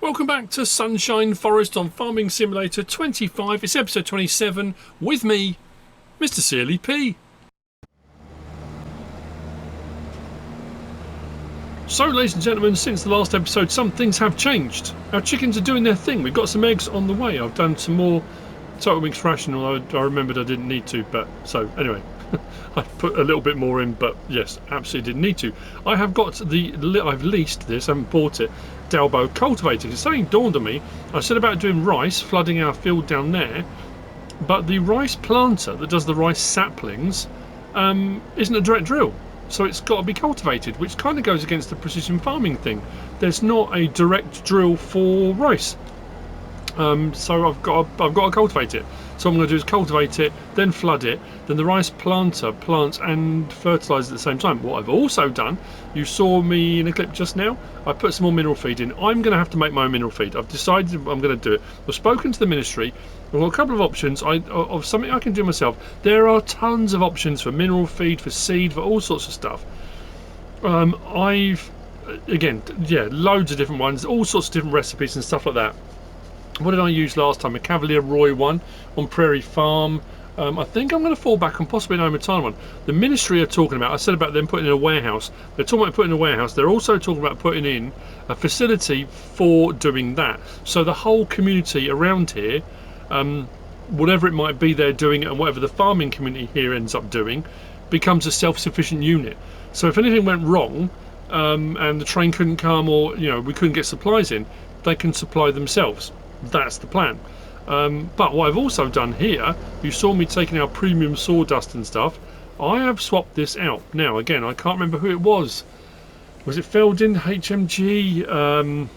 Welcome back to Sunshine Forest on Farming Simulator 25. It's episode 27 with me, MrSealyp. So, ladies and gentlemen, since the last episode, some things have changed. Our chickens are doing their thing. We've got some eggs on the way. I've done some more Total Mix ration, although I remembered I didn't need to. But so anyway, I put a little bit more in. But yes, absolutely didn't need to. I have got I've leased this. I haven't bought it. Dalbo cultivator. Something dawned on me. I said about doing rice, flooding our field down there, but the rice planter that does the rice saplings isn't a direct drill. So it's got to be cultivated, which kind of goes against the precision farming thing. There's not a direct drill for rice, so I've got to cultivate it. So what I'm going to do is cultivate it, then flood it, then the rice planter plants and fertilises at the same time. What I've also done, you saw me in a clip just now, I put some more mineral feed in. I'm going to have to make my own mineral feed. I've decided I'm going to do it. I've spoken to the ministry. I've got a couple of options of something I can do myself. There are tons of options for mineral feed, for seed, for all sorts of stuff. Loads of different ones, all sorts of different recipes and stuff like that. What did I use last time? A Cavalier Roy one on Prairie Farm. I think I'm going to fall back on possibly an OmaTana one. The ministry are talking about, I said about them putting in a warehouse. They're talking about putting in a warehouse. They're also talking about putting in a facility for doing that. So the whole community around here, whatever it might be they're doing and whatever the farming community here ends up doing, becomes a self-sufficient unit. So if anything went wrong and the train couldn't come, or we couldn't get supplies in, they can supply themselves. That's the plan. But what I've also done here, you saw me taking our premium sawdust and stuff. I have swapped this out. Now again, I can't remember who it was. Was it Feldin, HMG?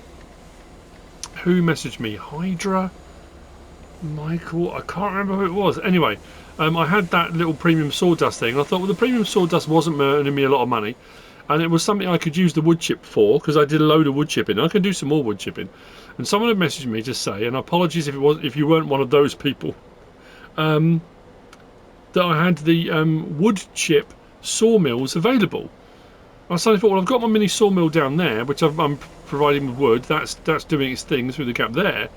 Who messaged me? Hydra? Michael? I can't remember who it was. Anyway, I had that little premium sawdust thing. I thought, well, the premium sawdust wasn't earning me a lot of money, and it was something I could use the wood chip for, because I did a load of wood chipping. I can do some more wood chipping. And someone had messaged me to say, and apologies if you weren't one of those people, that I had the wood chip sawmills available. I suddenly thought, well, I've got my mini sawmill down there, which I'm providing with wood. That's doing its thing through the gap there.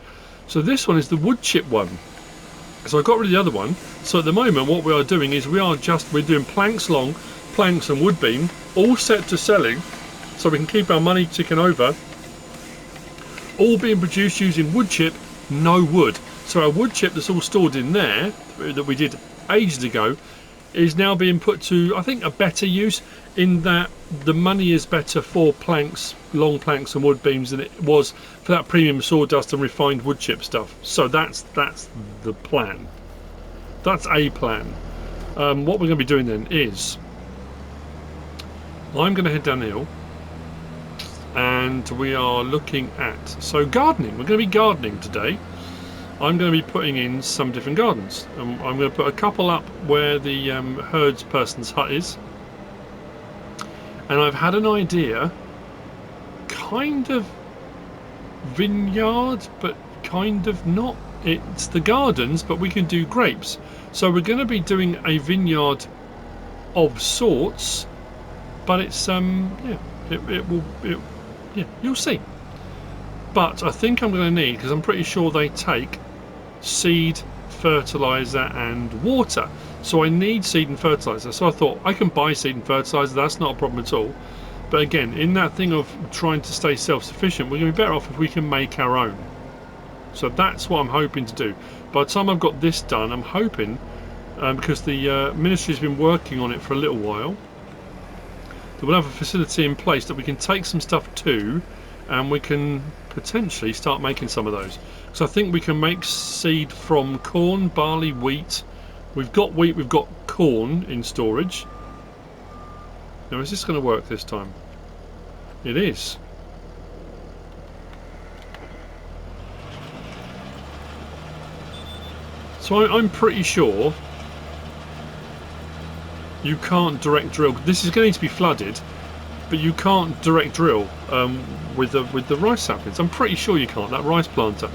So this one is the wood chip one. So I got rid of the other one. So at the moment, what we are doing is we're doing planks long, planks and wood beam, all set to selling, so we can keep our money ticking over. All being produced using wood chip, no wood. So our wood chip that's all stored in there, that we did ages ago, is now being put to, I think, a better use, in that the money is better for planks, long planks and wood beams, than it was for that premium sawdust and refined wood chip stuff. So that's the plan. That's a plan. What we're going to be doing then is, I'm going to head down the hill, and we are looking at gardening. We're going to be gardening today. I'm going to be putting in some different gardens. I'm going to put a couple up where the herds person's hut is, and I've had an idea, kind of vineyard, but kind of not. It's the gardens, but we can do grapes. So we're going to be doing a vineyard of sorts, but it's you'll see. But I think I'm going to need, because I'm pretty sure they take seed, fertiliser and water. So I need seed and fertiliser. So I thought I can buy seed and fertiliser, that's not a problem at all. But again, in that thing of trying to stay self-sufficient, we're going to be better off if we can make our own. So that's what I'm hoping to do. By the time I've got this done, I'm hoping, because the ministry's been working on it for a little while, that we'll have a facility in place that we can take some stuff to, and we can potentially start making some of those. So I think we can make seed from corn, barley, wheat. We've got wheat, we've got corn in storage. Now, is this going to work this time? It is. So I'm pretty sure you can't direct drill. This is going to be flooded, but you can't direct drill with the rice saplings. I'm pretty sure you can't. That rice planter,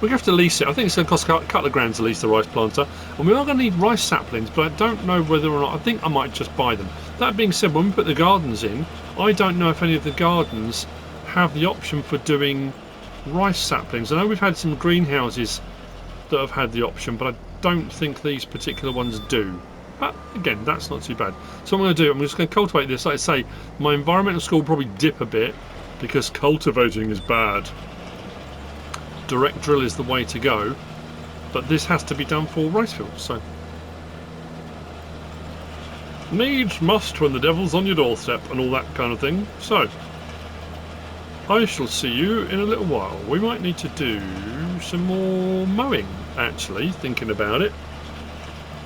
we have to lease it. I think it's going to cost a couple of grand to lease the rice planter, and we are going to need rice saplings, but I don't know whether or not. I think I might just buy them. That being said, when we put the gardens in, I don't know if any of the gardens have the option for doing rice saplings. I know we've had some greenhouses that have had the option, but I don't think these particular ones do. But again, that's not too bad. So what I'm going to do, I'm just going to cultivate this. Like I say, my environmental score will probably dip a bit because cultivating is bad. Direct drill is the way to go, but this has to be done for rice fields. So needs must when the devil's on your doorstep and all that kind of thing. So I shall see you in a little while. We might need to do some more mowing, actually, thinking about it.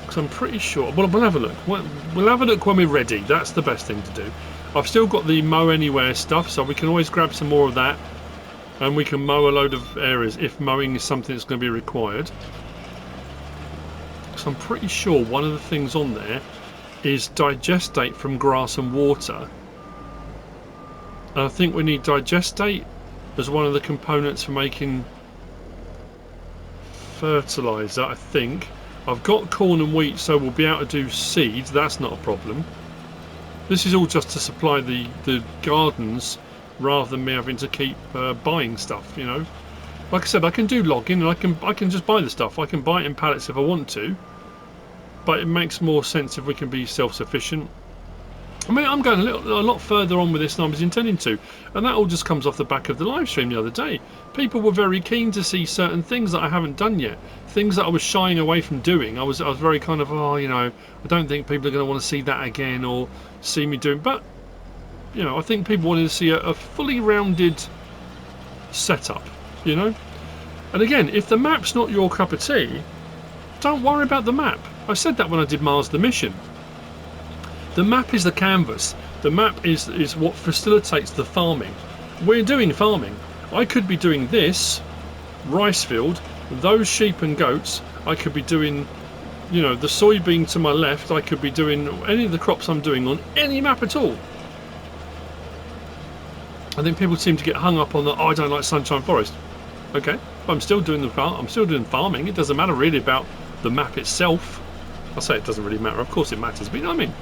Because I'm pretty sure... Well, we'll have a look. We'll have a look when we're ready. That's the best thing to do. I've still got the mow anywhere stuff, so we can always grab some more of that. And we can mow a load of areas if mowing is something that's going to be required. So I'm pretty sure one of the things on there is digestate from grass and water. And I think we need digestate as one of the components for making fertiliser, I think. I've got corn and wheat, so we'll be able to do seeds. That's not a problem. This is all just to supply the gardens rather than me having to keep buying stuff, you know. Like I said, I can do logging and I can just buy the stuff. I can buy it in pallets if I want to. But it makes more sense if we can be self-sufficient. I mean, I'm going a lot further on with this than I was intending to, and that all just comes off the back of the live stream the other day. People were very keen to see certain things that I haven't done yet, things that I was shying away from doing. I was very kind of, oh, you know, I don't think people are going to want to see that again or see me doing. But you know, I think people wanted to see a fully rounded setup, you know. And again, if the map's not your cup of tea, don't worry about the map. I said that when I did Mars the Mission. The map is the canvas. The map is what facilitates the farming. We're doing farming. I could be doing this rice field, those sheep and goats. I could be doing, you know, the soybean to my left. I could be doing any of the crops I'm doing on any map at all. I think people seem to get hung up on the, oh, I don't like Sunshine Forest. Okay, but I'm still doing I'm still doing farming. It doesn't matter really about the map itself. I say it doesn't really matter. Of course it matters, but you know what I mean.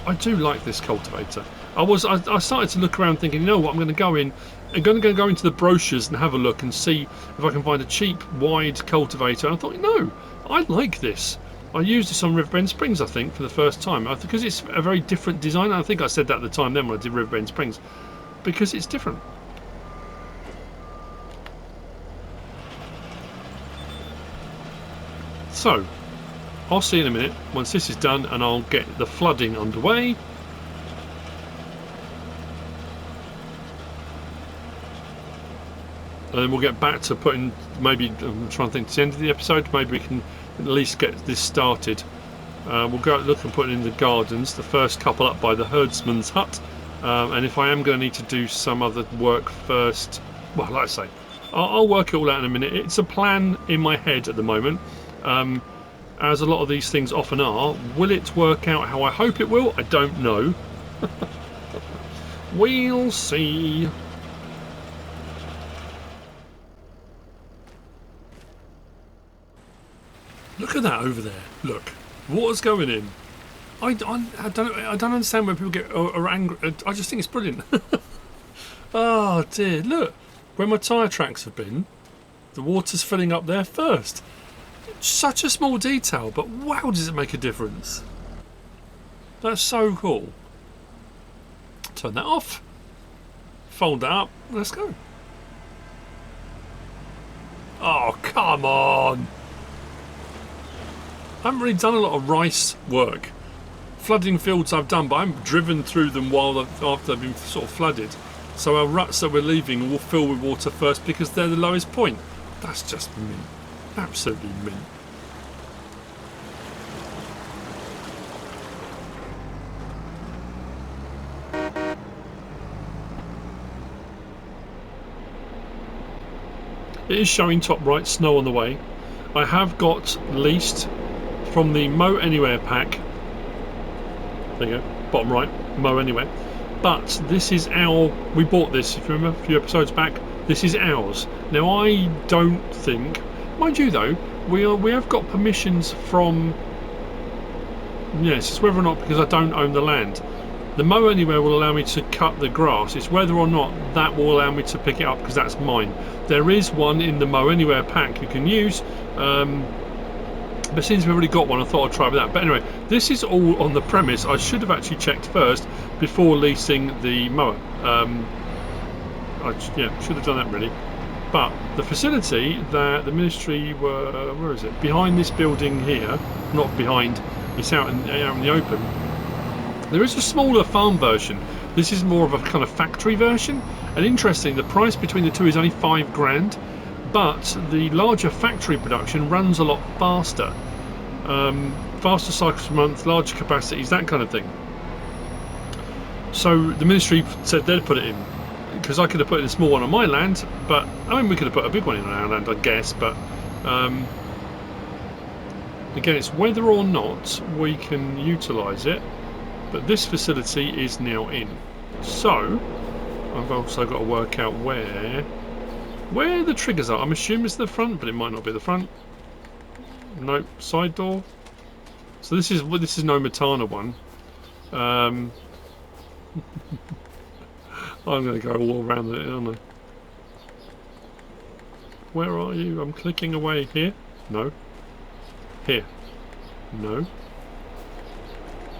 I do like this cultivator. I started to look around thinking, you know what, I'm going to go in. I'm going to go into the brochures and have a look and see if I can find a cheap, wide cultivator. And I thought, no, I like this. I used this on Riverbend Springs, I think, for the first time. Because it's a very different design. I think I said that at the time then when I did Riverbend Springs. Because it's different. So, I'll see you in a minute once this is done and I'll get the flooding underway. And then we'll get back to putting, maybe, I'm trying to think to the end of the episode, maybe we can at least get this started. We'll go look and put it in the gardens, the first couple up by the herdsman's hut. And if I am going to need to do some other work first, well, like I say, I'll work it all out in a minute. It's a plan in my head at the moment. As a lot of these things often are. Will it work out how I hope it will? I don't know. We'll see. Look at that over there. Look, water's going in. I don't understand when people are angry. I just think it's brilliant. Oh dear, look, where my tyre tracks have been, the water's filling up there first. Such a small detail, but wow, does it make a difference. That's so cool. Turn that off. Fold that up. Let's go. Oh, come on. I haven't really done a lot of rice work. Flooding fields I've done, but I'm driven through them after they've been sort of flooded. So our ruts that we're leaving will fill with water first because they're the lowest point. That's just mint. Absolutely mint. It is showing top right, snow on the way. I have got leased from the Mow Anywhere pack. There you go, bottom right, Mow Anywhere. But this is we bought this, if you remember, a few episodes back. This is ours. Now I don't think, mind you though, we have got permissions from, yes, it's whether or not, because I don't own the land. The mow anywhere will allow me to cut the grass. It's whether or not that will allow me to pick it up, because that's mine. There is one in the mow anywhere pack you can use, but since we've already got one, I thought I'd try with that. But anyway, this is all on the premise. I should have actually checked first before leasing the mower. Yeah, should have done that really. But the facility that the ministry were, where is it? Behind this building here, not behind, it's out in the open. There is a smaller farm version. This is more of a kind of factory version. And interesting, the price between the two is only £5 grand, but the larger factory production runs a lot faster. Faster cycles per month, larger capacities, that kind of thing. So the ministry said they'd put it in, because I could have put in a small one on my land, but I mean we could have put a big one in on our land, I guess, but again, it's whether or not we can utilise it. But this facility is now in. So I've also got to work out where the triggers are. I'm assuming it's the front, but it might not be the front. Nope, side door. So this is an OmaTana one. I'm going to go all around it, aren't I? Where are you? I'm clicking away. Here? No. Here? No.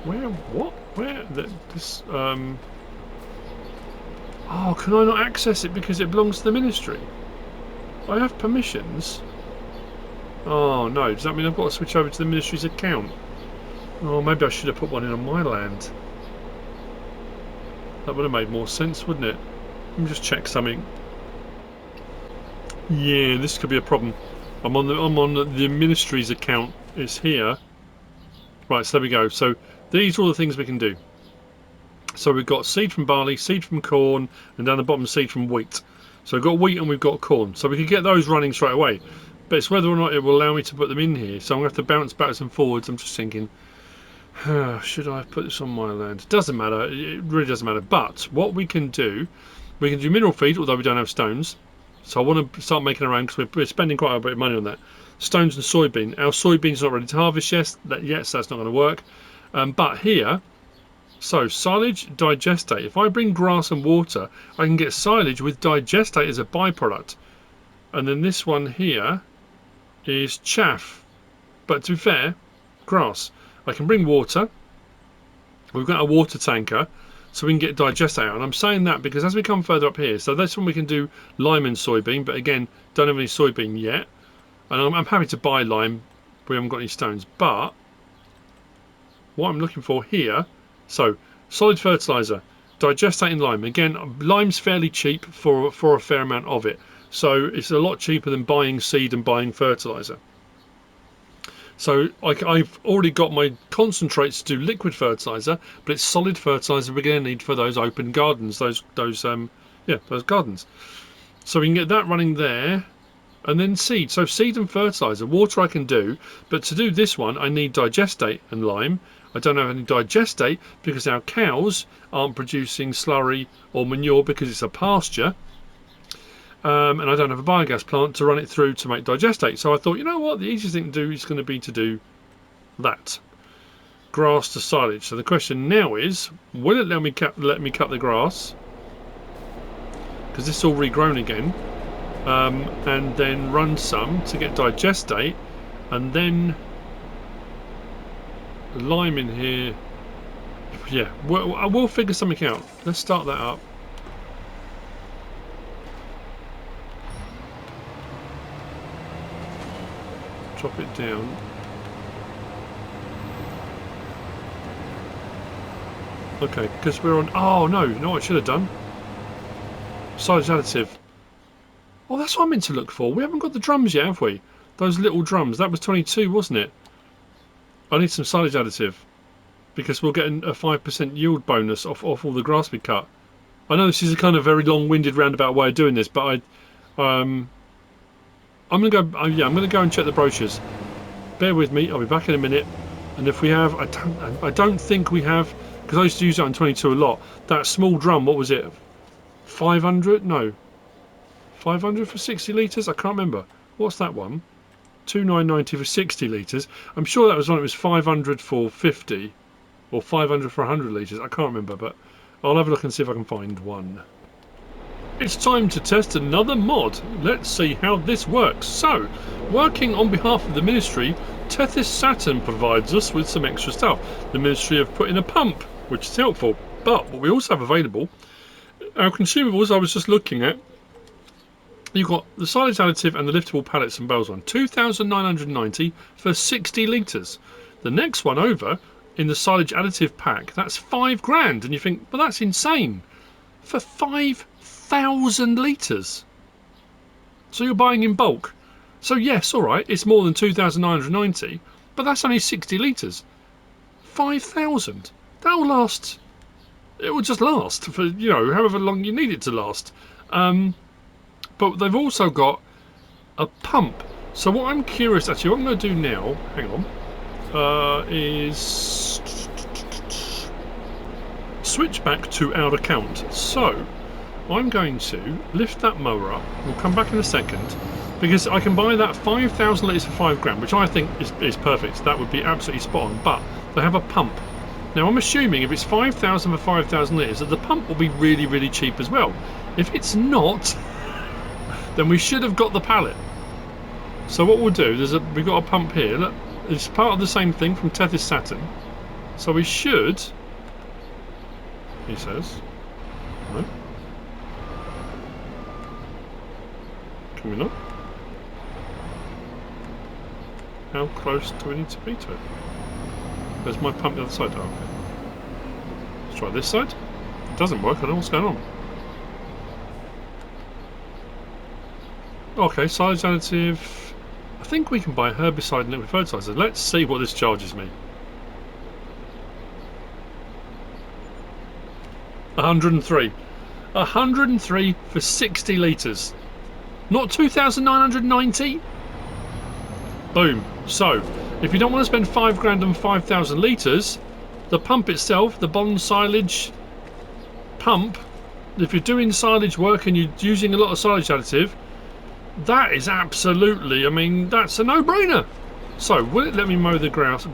Where? What? Where? This? Oh, can I not access it because it belongs to the ministry? I have permissions. Oh no, does that mean I've got to switch over to the ministry's account? Oh, maybe I should have put one in on my land. That would have made more sense, wouldn't it? Let me just check something. Yeah, this could be a problem. I'm on the ministry's account. It's here. Right, so there we go. So these are all the things we can do. So we've got seed from barley, seed from corn, and down the bottom seed from wheat. So we've got wheat and we've got corn. So we could get those running straight away. But it's whether or not it will allow me to put them in here. So I'm going to have to bounce backwards and forwards. I'm just thinking, should I put this on my land? Doesn't matter. It really doesn't matter. But what we can do mineral feed, although we don't have stones. So I want to start making our own, because we're spending quite a bit of money on that. Stones and soybean. Our soybean's not ready to harvest yet, so that's not going to work. But here, so silage, digestate. If I bring grass and water, I can get silage with digestate as a byproduct. And then this one here is chaff. But to be fair, grass. I can bring water. We've got a water tanker, so we can get digestate out. And I'm saying that because as we come further up here, so that's when we can do lime and soybean, but again, don't have any soybean yet. And I'm happy to buy lime. We haven't got any stones. But what I'm looking for here, so solid fertiliser, digestate and lime. Again, lime's fairly cheap for a fair amount of it. So it's a lot cheaper than buying seed and buying fertiliser. So I've already got my concentrates to do liquid fertiliser, but it's solid fertiliser we're going to need for those open gardens, those gardens. So we can get that running there, and then seed. So seed and fertiliser, water I can do, but to do this one I need digestate and lime. I don't have any digestate because our cows aren't producing slurry or manure because it's a pasture. And I don't have a biogas plant to run it through to make digestate. So I thought, you know what, the easiest thing to do is going to be to do that. Grass to silage. So the question now is, will it let me cut the grass? Because this is all regrown again. And then run some to get digestate. And then lime in here. Yeah, we'll figure something out. Let's start that up. Drop it down. Okay, because we're on. Oh no, you know what I should have done? Silage additive. Oh, that's what I meant to look for. We haven't got the drums yet, have we? Those little drums. That was 22, wasn't it? I need some silage additive because we'll get a 5% yield bonus off all the grass we cut. I know this is a kind of very long-winded roundabout way of doing this, but I'm gonna go. I'm gonna go and check the brochures. Bear with me. I'll be back in a minute. And if we have, I don't think we have, because I used to use it on 22 a lot. That small drum. What was it? 500? No. 500 for 60 litres. I can't remember. What's that one? 2990 for 60 litres. I'm sure that was one. It was 500 for 50. or 500 for 100 litres. I can't remember, but I'll have a look and see if I can find one. It's time to test another mod. Let's see how this works. So, working on behalf of the Ministry, Tethys Saturn provides us with some extra stuff. The Ministry have put in a pump, which is helpful. But what we also have available, our consumables I was just looking at, you've got the silage additive and the liftable pallets and bales one. 2,990 for 60 litres. The next one over, in the silage additive pack, that's £5,000. And you think, well, that's insane. For 5,000 litres. So you're buying in bulk. So yes, alright, it's more than 2,990, but that's only 60 litres. 5,000. That'll last. It will just last for, you know, however long you need it to last. But they've also got a pump. So what I'm curious, actually, what I'm going to do now, hang on, is switch back to our account. So I'm going to lift that mower up. We'll come back in a second, because I can buy that 5,000 litres for £5,000, which I think is perfect. That would be absolutely spot on. But they have a pump. Now I'm assuming if it's 5,000 for 5,000 litres, that the pump will be really, really cheap as well. If it's not, then we should have got the pallet. So what we'll do, we've got a pump here. Look, it's part of the same thing from Tethys Saturn. So we should, he says, no. Can we not? How close do we need to be to it? There's my pump the other side. Oh, okay. Let's try this side. It doesn't work. I don't know what's going on. Okay, silage additive. I think we can buy herbicide and liquid fertiliser. Let's see what this charges me. 103. 103 for 60 litres. Not 2,990. Boom. So, if you don't want to spend £5,000 on 5,000 litres, the pump itself, the bond silage pump, if you're doing silage work and you're using a lot of silage additive, that is absolutely, I mean, that's a no-brainer. So, will it let me mow the grass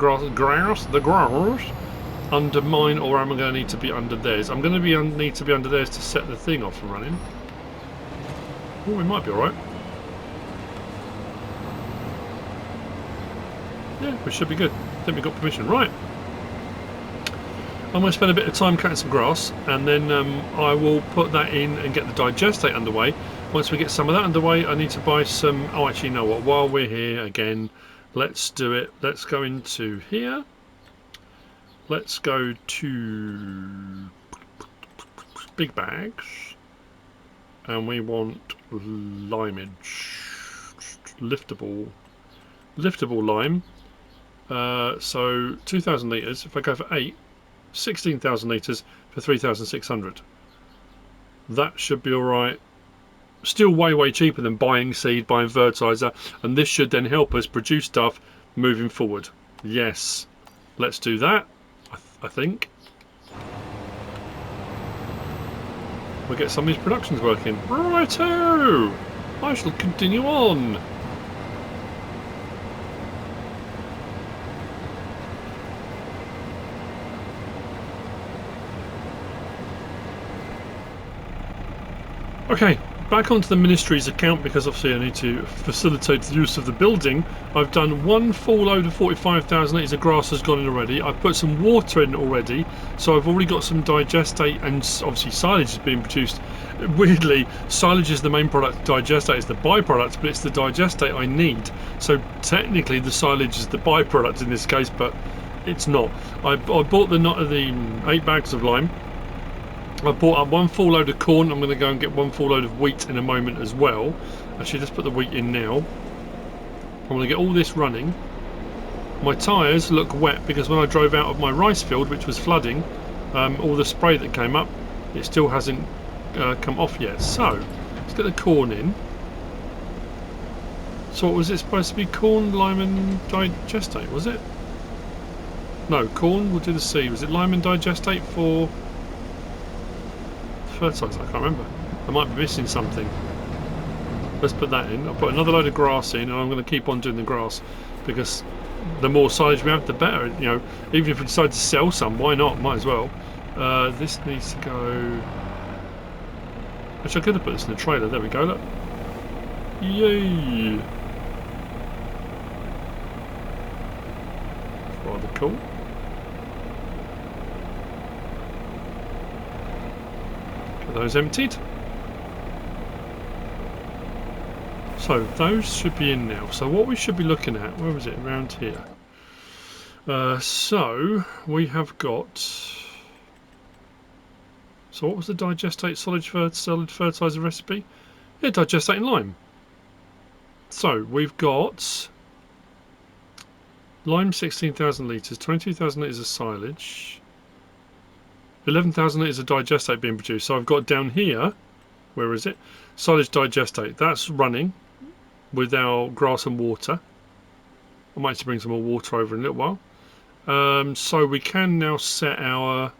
under mine, or am I going to need to be under theirs? I'm going to need to be under theirs to set the thing off and running. Oh, we might be alright. Yeah, we should be good. I think we've got permission. Right. I'm going to spend a bit of time cutting some grass, and then I will put that in and get the digestate underway. Once we get some of that underway, I need to buy some... Oh, actually, you know what? While we're here again, let's do it. Let's go into here. Let's go to big bags. And we want limeage. Liftable lime. So 2,000 litres. If I go for 8, 16,000 litres for 3,600. That should be alright. Still way cheaper than buying seed, buying fertiliser, and this should then help us produce stuff moving forward. Yes, let's do that. I think we'll get some of these productions working. Righto! I shall continue on. Okay, back onto the Ministry's account, because obviously I need to facilitate the use of the building. I've done one full load of 45,000 litres of grass has gone in already. I've put some water in already, so I've already got some digestate, and obviously silage is being produced. Weirdly, silage is the main product, digestate is the byproduct, but it's the digestate I need. So technically the silage is the byproduct in this case, but it's not. I bought the 8 bags of lime. I bought up one full load of corn. I'm going to go and get one full load of wheat in a moment as well. Actually, let's put the wheat in now. I'm going to get all this running. My tyres look wet because when I drove out of my rice field, which was flooding, all the spray that came up, it still hasn't come off yet. So, let's get the corn in. So what was it supposed to be? Corn, lime and digestate, was it? No, corn, we'll do the C. Was it lime and digestate for... fertiliser? I can't remember. I might be missing something. Let's put that in. I'll put another load of grass in, and I'm going to keep on doing the grass because the more silage we have, the better. You know, even if we decide to sell some, why not? Might as well. This needs to go. Actually, I could have put this in the trailer. There we go. Look. Yay! Rather cool. Get those emptied. So those should be in now. So what we should be looking at, where was it? Around here. So we have got. So what was the digestate solid fertiliser recipe? Yeah, digestate and lime. So we've got lime 16,000 litres, 22,000 litres of silage, 11,000 litres of digestate being produced. So I've got down here, where is it? Silage digestate. That's running with our grass and water. I might have to bring some more water over in a little while. So we can now set our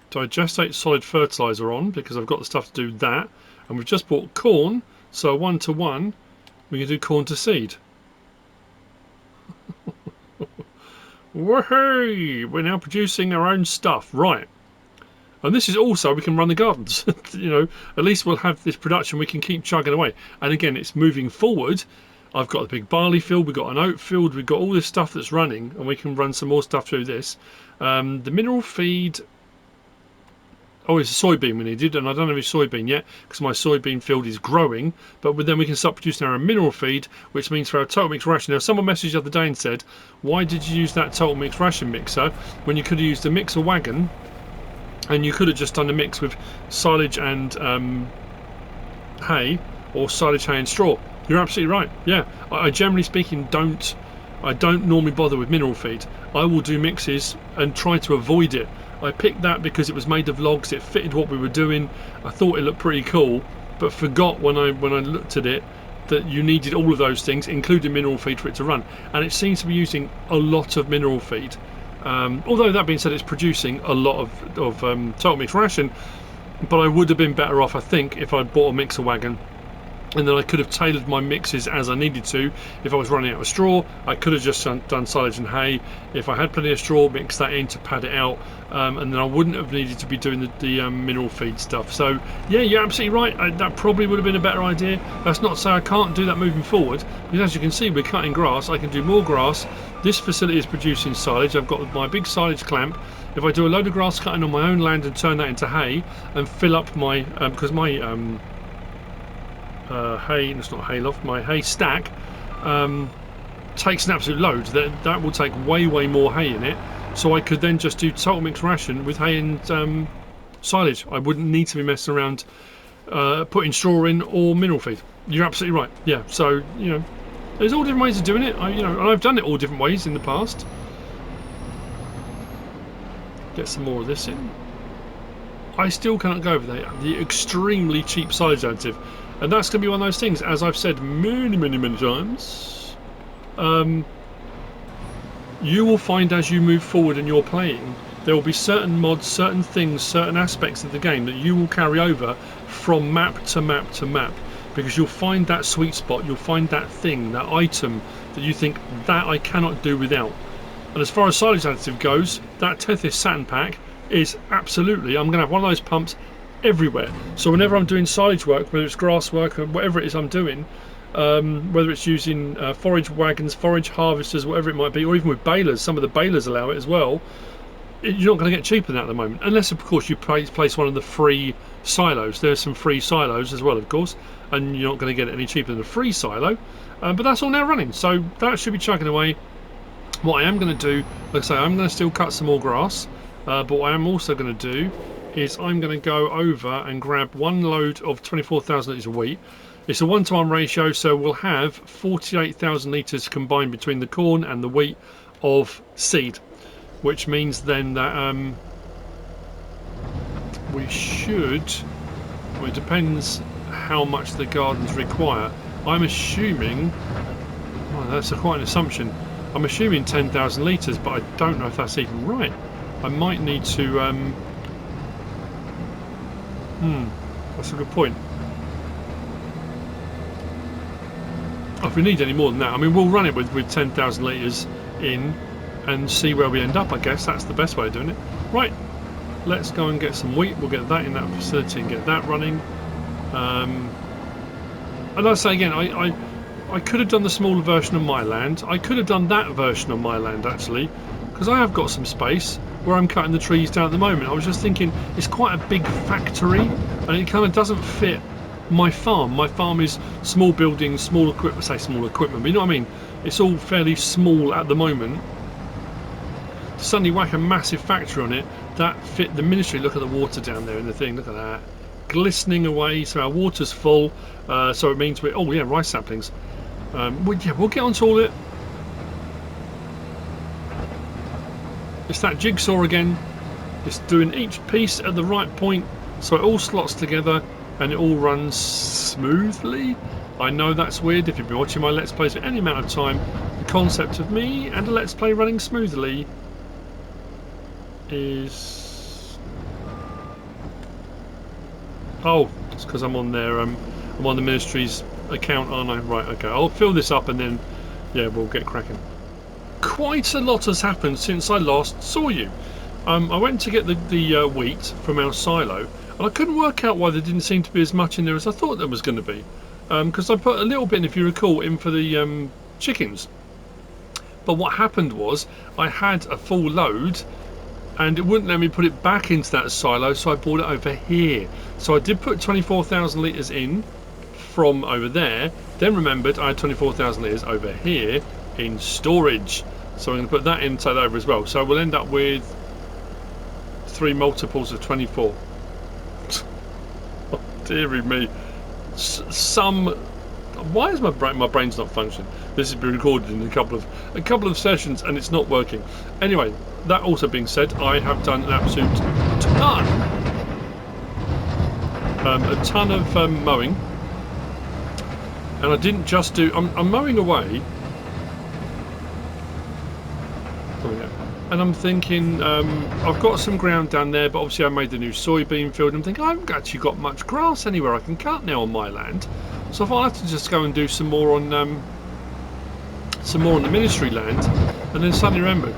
digestate solid fertiliser on because I've got the stuff to do that, and we've just bought corn, so 1-to-1 we can do corn to seed. Woohoo! We're now producing our own stuff, right? And this is also, we can run the gardens. You know, at least we'll have this production, we can keep chugging away. And again, it's moving forward. I've got a big barley field, we've got an oat field, we've got all this stuff that's running, and we can run some more stuff through this. The mineral feed. Oh, it's a soybean we needed, and I don't have any soybean yet because my soybean field is growing. But then we can start producing our own mineral feed, which means for our total mix ration. Now, someone messaged the other day and said, "Why did you use that total mix ration mixer when you could have used a mixer wagon, and you could have just done a mix with silage and hay, or silage, hay, and straw?" You're absolutely right. Yeah, I generally speaking I don't normally bother with mineral feed. I will do mixes and try to avoid it. I picked that because it was made of logs, it fitted what we were doing, I thought it looked pretty cool, but forgot when I looked at it that you needed all of those things, including mineral feed, for it to run. And it seems to be using a lot of mineral feed. Although that being said, it's producing a lot of total mix ration, but I would have been better off, I think, if I'd bought a mixer wagon. And then I could have tailored my mixes as I needed to. If I was running out of straw, I could have just done silage and hay. If I had plenty of straw, mix that in to pad it out, and then I wouldn't have needed to be doing the mineral feed stuff. So yeah, you're absolutely right. That probably would have been a better idea. That's not to say I can't do that moving forward, because as you can see, we're cutting grass. I can do more grass. This facility is producing silage. I've got my big silage clamp. If I do a load of grass cutting on my own land and turn that into hay and fill up my because my hay, it's not hay loft, my hay stack takes an absolute load. That will take way more hay in it, so I could then just do total mix ration with hay and silage. I wouldn't need to be messing around putting straw in or mineral feed. You're absolutely right. Yeah, so you know, there's all different ways of doing it. And I've done it all different ways in the past. Get some more of this in. I still cannot go over the extremely cheap silage additive. And that's going to be one of those things, as I've said many times, you will find as you move forward in your playing, there will be certain mods, certain things, certain aspects of the game that you will carry over from map to map to map. Because you'll find that sweet spot, you'll find that thing, that item that you think, that I cannot do without. And as far as silage additive goes, that Tethys Saturn pack is absolutely, I'm going to have one of those pumps everywhere. So whenever I'm doing silage work, whether it's grass work or whatever it is I'm doing, whether it's using forage wagons, forage harvesters, whatever it might be, or even with balers, some of the balers allow it as well, you're not going to get cheaper than that at the moment, unless of course you place one of the free silos. There's some free silos as well, of course, and you're not going to get it any cheaper than a free silo, but that's all now running, so that should be chugging away. What I am going to do, like I say, I'm going to still cut some more grass, but what I am also going to do is I'm going to go over and grab one load of 24,000 litres of wheat. It's a 1-to-1 ratio, so we'll have 48,000 litres combined between the corn and the wheat of seed, which means then that we should, well, it depends how much the gardens require. I'm assuming, well, that's quite an assumption, I'm assuming 10,000 litres, but I don't know if that's even right. I might need to that's a good point. if we need any more than that, I mean, we'll run it with 10,000 litres in and see where we end up. I guess that's the best way of doing it. Right, let's go and get some wheat. We'll get that in that facility and get that running. And I say again, I could have done the smaller version of my land. I could have done that version of my land actually, because I have got some space where I'm cutting the trees down at the moment. I was just thinking it's quite a big factory and it kind of doesn't fit my farm. My farm is small buildings, small equipment. Say small equipment, but you know what I mean. It's all fairly small at the moment. To suddenly whack a massive factory on it that fit the ministry. Look at the water down there in the thing. Look at that, glistening away. So our water's full. So it means we're oh yeah, rice saplings. We'll get onto all it. It's that jigsaw again. It's doing each piece at the right point so it all slots together and it all runs smoothly. I know that's weird if you've been watching my Let's Plays for any amount of time. The concept of me and a Let's Play running smoothly is... Oh, it's because I'm on there. I'm on the ministry's account, aren't I? Right, okay. I'll fill this up and then, yeah, we'll get cracking. Quite a lot has happened since I last saw you. I went to get the wheat from our silo, and I couldn't work out why there didn't seem to be as much in there as I thought there was going to be. Because I put a little bit, if you recall, in for the chickens. But what happened was I had a full load, and it wouldn't let me put it back into that silo, so I brought it over here. So I did put 24,000 litres in from over there, then remembered I had 24,000 litres over here in storage. So I'm going to put that in, take that over as well. So we'll end up with 3 multiples of 24. Oh, dearie me. Why is my brain's not functioning? This has been recorded in a couple of sessions and it's not working. Anyway, that also being said, I have done an absolute ton of mowing, and I didn't just do. I'm mowing away. And I'm thinking, I've got some ground down there, but obviously I made the new soybean field. And I'm thinking I haven't actually got much grass anywhere I can cut now on my land, so I thought I'd have to just go and do some more on the ministry land. And then suddenly remembered,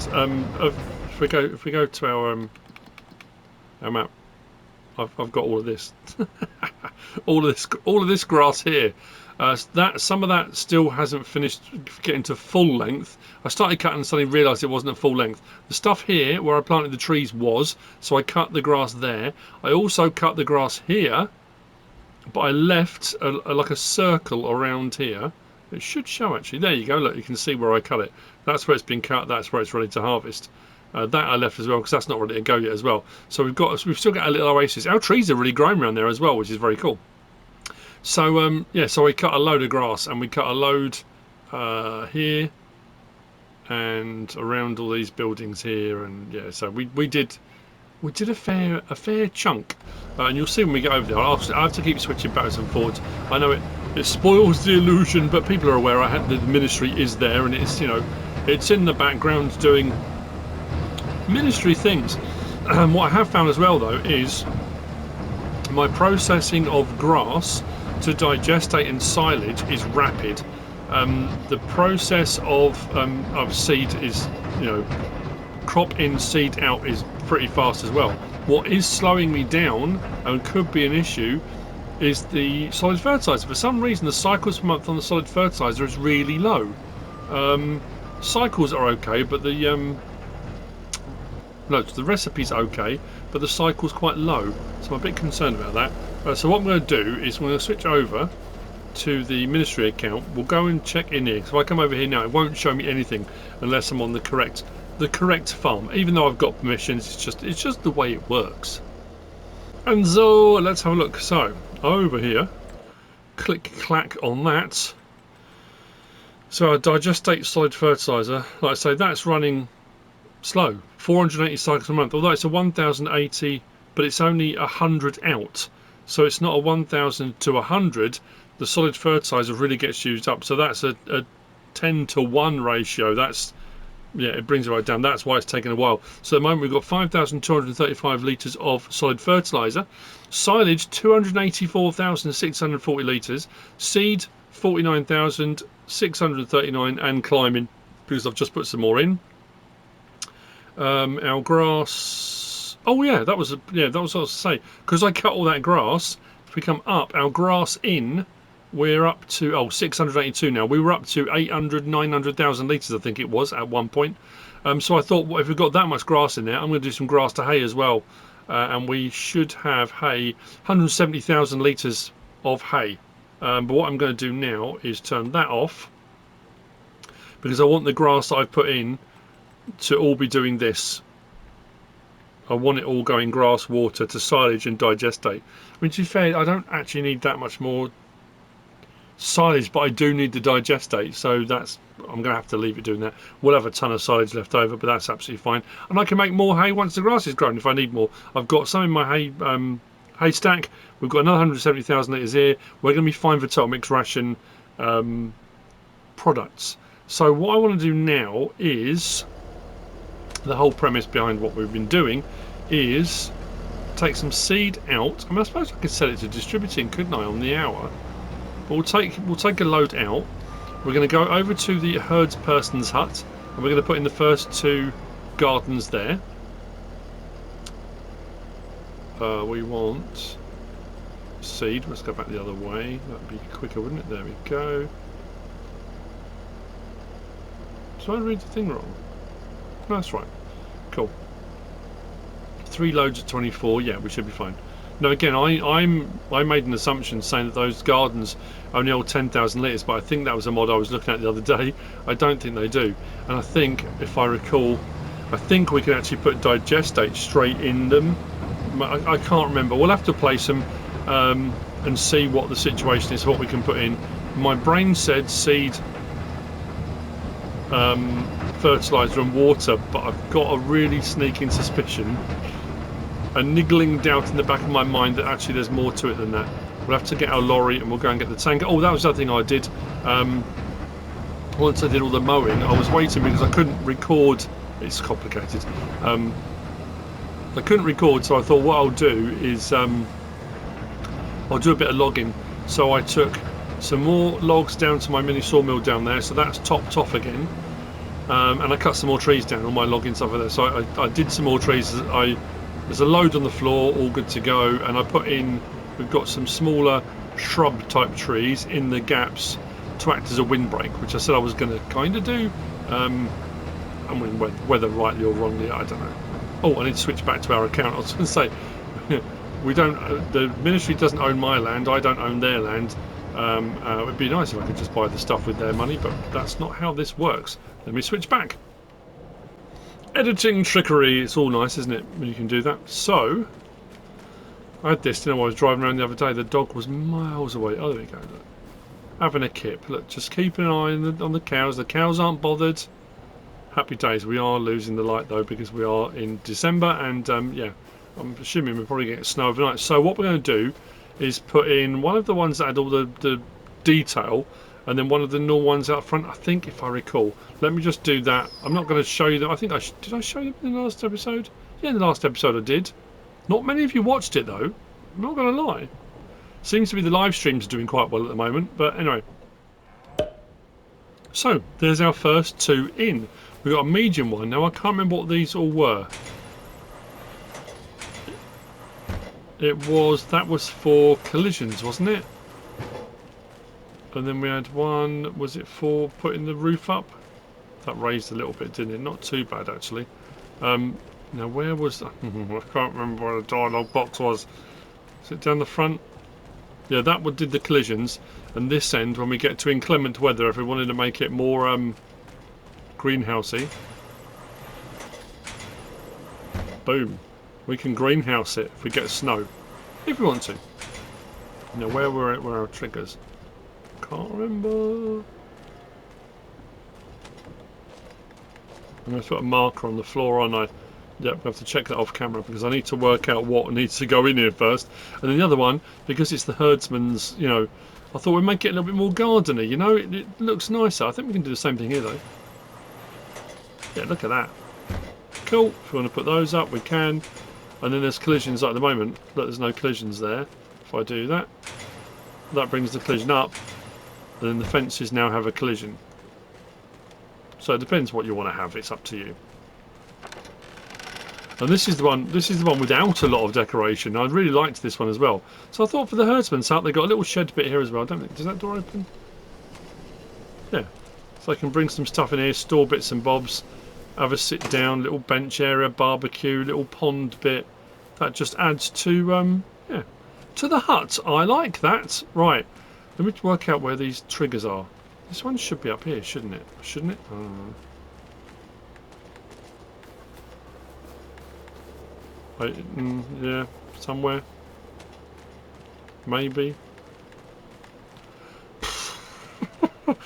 if we go to our map, I've got all of this, all of this grass here. Some of that still hasn't finished getting to full length. I started cutting and suddenly realised it wasn't at full length. The stuff here where I planted the trees was, so I cut the grass there. I also cut the grass here, but I left like a circle around here. It should show actually. There you go. Look, you can see where I cut it. That's where it's been cut. That's where it's ready to harvest. That I left as well because that's not ready to go yet as well. So we've still got a little oasis. Our trees are really growing around there as well, which is very cool. So yeah, so we cut a load of grass and we cut a load here and around all these buildings here, and yeah, so we did a fair chunk, and you'll see when we get over there. I have to keep switching backwards and forwards. I know it spoils the illusion, but people are aware the ministry is there, and it's, you know, it's in the background doing ministry things. What I have found as well though is my processing of grass to digestate and silage is rapid. The process of seed is, you know, crop in, seed out is pretty fast as well. What is slowing me down and could be an issue is the solid fertiliser. For some reason the cycles per month on the solid fertiliser is really low. Cycles are okay, but the recipe's okay, but the cycle's quite low, so I'm a bit concerned about that. So what I'm going to do is I'm going to switch over to the ministry account. We'll go and check in here. So if I come over here now, it won't show me anything unless I'm on the correct farm. Even though I've got permissions, it's just the way it works. And so let's have a look. So over here, click clack on that. So our digestate solid fertiliser, like I say, that's running slow, 480 cycles a month, although it's a 1080, but it's only 100 out, so it's not a 1000 to 100. The solid fertiliser really gets used up, so that's a 10 to 1 ratio. That's Yeah, it brings it right down. That's why it's taken a while. So at the moment we've got 5,235 litres of solid fertiliser, silage 284,640 litres, seed 49,639, and climbing because I've just put some more in. Our grass. Oh yeah, that was what I was to say. Because I cut all that grass. If we come up, our grass in. We're up to 682 now. We were up to 900,000 litres, I think it was at one point. So I thought, well, if we've got that much grass in there, I'm going to do some grass to hay as well, and we should have hay, 170,000 litres of hay. But what I'm going to do now is turn that off because I want the grass that I've put in to all be doing this. I want it all going grass, water to silage and digestate. I mean, to be fair, I don't actually need that much more silage, but I do need the digestate, so that's I'm gonna have to leave it doing that. We'll have a ton of silage left over, but that's absolutely fine, and I can make more hay once the grass is grown if I need more. I've got some in my hay stack. We've got another 170,000 litres here. We're gonna be fine for total mix ration products. So what I want to do now is, the whole premise behind what we've been doing is take some seed out. I mean, I suppose I could sell it to distributing, couldn't I, on the hour? But we'll take a load out. We're going to go over to the herdsperson's hut, and we're going to put in the first 2 gardens there. We want seed. Let's go back the other way. That'd be quicker, wouldn't it? There we go. Did I read the thing wrong? No, that's right. Cool. 3 loads at 24. Yeah, we should be fine. Now again, I made an assumption saying that those gardens only hold 10,000 litres, but I think that was a mod I was looking at the other day. I don't think they do, and I think, if I recall, I think we can actually put digestate straight in them. I can't remember. We'll have to place them and see what the situation is, what we can put in. My brain said seed, fertiliser and water, but I've got a really sneaking suspicion, a niggling doubt in the back of my mind that actually there's more to it than that. We'll have to get our lorry and we'll go and get the tanker. Oh, that was the other thing I did. Once I did all the mowing, I was waiting because I couldn't record. It's complicated. I couldn't record, so I thought what I'll do is I'll do a bit of logging. So I took some more logs down to my mini sawmill down there, so that's topped off again. And I cut some more trees down, all my logging stuff over there. So I did some more trees. There's a load on the floor, all good to go, and I put in, we've got some smaller shrub type trees in the gaps to act as a windbreak, which I said I was going to kind of do. I mean, whether rightly or wrongly, I don't know. Oh, I need to switch back to our account. I was going to say, we don't. The ministry doesn't own my land. I don't own their land. It would be nice if I could just buy the stuff with their money, but that's not how this works. Let me switch back. Editing trickery. It's all nice, isn't it, when you can do that? So, I had this, I was driving around the other day. The dog was miles away. Oh, there we go. Look. Having a kip. Look, just keeping an eye on the cows. The cows aren't bothered. Happy days. We are losing the light, though, because we are in December, and yeah, I'm assuming we're probably getting snow overnight. So what we're going to do is put in one of the ones that had all the detail, and then one of the normal ones out front, I think, if I recall. Let me just do that. I'm not going to show you that. I think did I show you in the last episode? Yeah, in the last episode I did. Not many of you watched it, though. I'm not going to lie. Seems to be the live streams are doing quite well at the moment, but anyway. So, there's our first 2 in. We've got a medium one. Now, I can't remember what these all were. That was for collisions, wasn't it? And then we had one, was it for putting the roof up? That raised a little bit, didn't it? Not too bad, actually. Now, where was that? I can't remember where the dialogue box was. Is it down the front? Yeah, that one did the collisions. And this end, when we get to inclement weather, if we wanted to make it more greenhousey, boom, we can greenhouse it if we get snow, if we want to. Now, where were our triggers? Can't remember. I'm going to put a marker on the floor, aren't I? Yep, I have to check that off camera because I need to work out what needs to go in here first. And then the other one, because it's the herdsman's, you know, I thought we'd make it a little bit more gardeny, you know, it looks nicer. I think we can do the same thing here though. Yeah, look at that. Cool. If we want to put those up, we can. And then there's collisions at the moment. Look, there's no collisions there. If I do that, that brings the collision up. And then the fences now have a collision. So it depends what you want to have. It's up to you. And this is the one. This is the one without a lot of decoration. I really liked this one as well. So I thought for the herdsman's hut, they got a little shed bit here as well. Don't think. Does that door open? Yeah. So I can bring some stuff in here, store bits and bobs, have a sit down, little bench area, barbecue, little pond bit. That just adds to yeah, to the hut. I like that. Right. Let me work out where these triggers are. This one should be up here, shouldn't it? Shouldn't it? Yeah, somewhere. Maybe.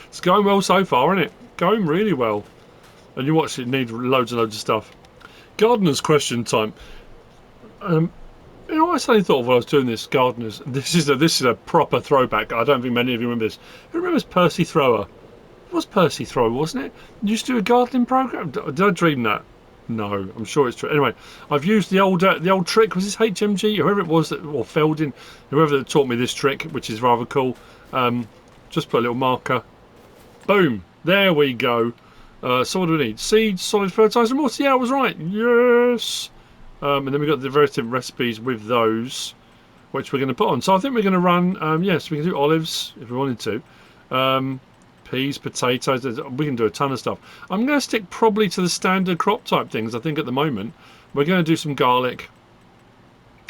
It's going well so far, isn't it? Going really well. And you watch it need loads and loads of stuff. Gardener's question time. You know, I suddenly thought of when I was doing this, gardeners. This is a proper throwback. I don't think many of you remember this. Who remembers Piersi Thrower? It was Piersi Thrower, wasn't it? You used to do a gardening program. Did I dream that? No, I'm sure it's true. Anyway, I've used the old trick. Was this HMG? Whoever it was, or Feldin, whoever that taught me this trick, which is rather cool. Just put a little marker. Boom. There we go. So what do we need? Seeds, solid fertiliser, and water. Yeah, I was right. Yes. And then we've got the various different recipes with those, which we're going to put on. So I think we're going to run, yes, we can do olives if we wanted to. Peas, potatoes, we can do a ton of stuff. I'm going to stick probably to the standard crop type things, I think, at the moment. We're going to do some garlic,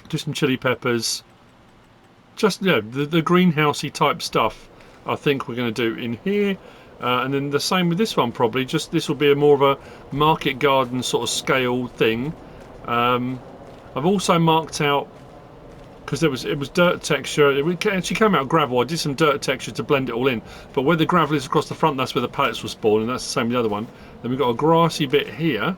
do some chili peppers, just, yeah, the greenhousey type stuff I think we're going to do in here. And then the same with this one probably, just this will be a more of a market garden sort of scale thing. I've also marked out, because it was dirt texture, it actually came out gravel. I did some dirt texture to blend it all in, but where the gravel is across the front, that's where the pallets will spawn, and that's the same with the other one. Then we've got a grassy bit here,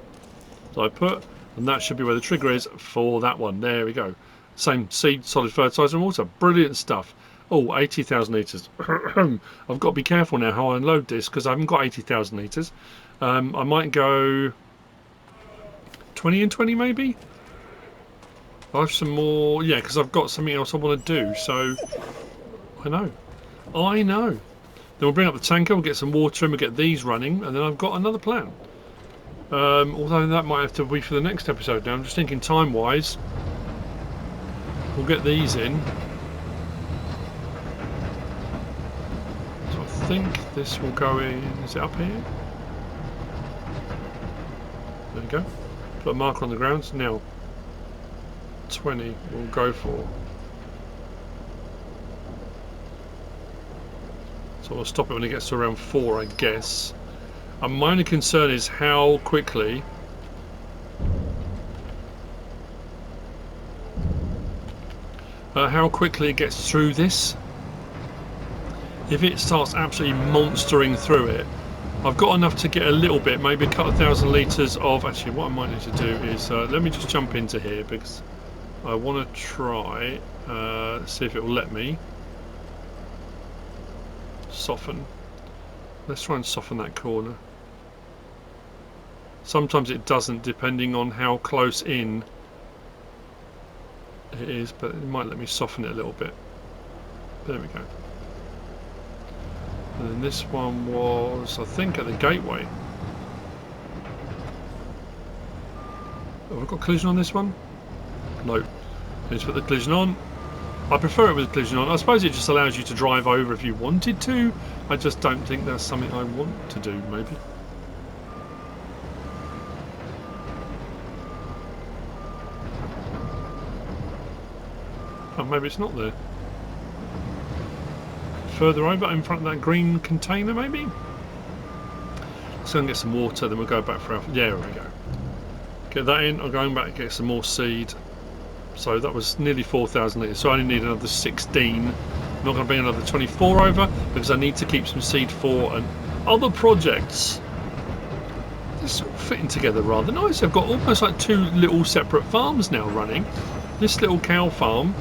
so I put, and that should be where the trigger is for that one. There we go. Same seed, solid fertiliser and water. Brilliant stuff. Oh, 80,000 litres. I've got to be careful now how I unload this, because I haven't got 80,000 litres. I might go 20 and 20 maybe? I have some more, yeah, because I've got something else I want to do, so I know. Then we'll bring up the tanker, we'll get some water and we'll get these running, and then I've got another plan. Although that might have to be for the next episode now. I'm just thinking time-wise. We'll get these in. So I think this will go in, is it up here? There we go. Put a marker on the ground. Now 20 we'll go for. So we'll stop it when it gets to around 4, I guess. And my only concern is how quickly it gets through this. If it starts absolutely monstering through it, I've got enough to get a little bit, maybe a couple of thousand litres of... Actually, what I might need to do is... let me just jump into here, because I want to try... see if it will let me. Soften. Let's try and soften that corner. Sometimes it doesn't, depending on how close in it is, but it might let me soften it a little bit. There we go. And then this one was, I think, at the gateway. Have I got collision on this one? No. Let's put the collision on. I prefer it with the collision on. I suppose it just allows you to drive over if you wanted to. I just don't think that's something I want to do, maybe. Oh, maybe it's not there. Further over in front of that green container, maybe? Let's go and get some water, then we'll go back for our... Yeah, there we go. Get that in. I'm going back to get some more seed. So that was nearly 4,000 litres, so I only need another 16. I'm not going to bring another 24 over because I need to keep some seed for and other projects. This is all fitting together rather nice. I've got almost like 2 little separate farms now running. This little cow farm